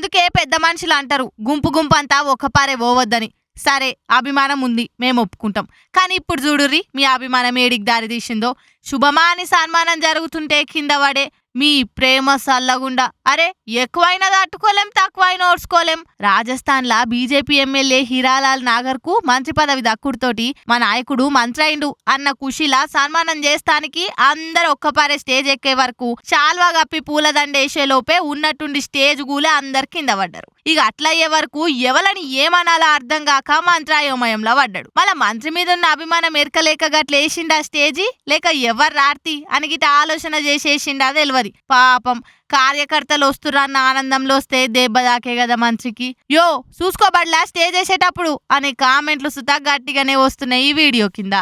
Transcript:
అందుకే పెద్ద మనుషులు అంటారు గుంపు గుంపు అంతా ఒక్కపారే పోవద్దని. సరే అభిమానం ఉంది, మేము ఒప్పుకుంటాం. కానీ ఇప్పుడు చూడుర్రి మీ అభిమానం ఏడికి దారి తీసిందో. శుభమా అని సన్మానం జరుగుతుంటే కింద పడే మీ ప్రేమ సల్లగుండా. అరే ఎక్కువైనా తట్టుకోలేం, తక్కువైనా ఓడ్చుకోలేం. రాజస్థాన్ లా బీజేపీ ఎమ్మెల్యే హీరాలాల్ నాగర్ కు మంత్రి పదవి దక్కుడుతోటి మా నాయకుడు మంత్రి అయిండు అన్న ఖుషిలా సన్మానం చేస్తానికి అందరు ఒక్కపారే స్టేజ్ ఎక్కే వరకు చాల్వా గప్పి పూలదండేసే లోపే ఉన్నట్టుండి స్టేజ్ గూలే అందరు కింద పడ్డారు. ఇక అట్లయ్యే వరకు ఎవలని ఏమనాలో అర్థం కాక మంత్రాయోమయంలో పడ్డాడు. మళ్ళా మంత్రి మీద ఉన్న అభిమానం ఎరకలేక గట్ల వేసిండా స్టేజీ, లేక ఎవరు రార్తి అని గిట ఆలోచన చేసేసిండా తెలియదు. పాపం కార్యకర్తలు వస్తురన్న ఆనందంలో వస్తే దెబ్బ దాకే కదా మంత్రికి. యో చూసుకోబడలా స్టేజ్ వేసేటప్పుడు అనే కామెంట్లు సుతా గట్టిగానే వస్తున్నాయి ఈ వీడియో కింద.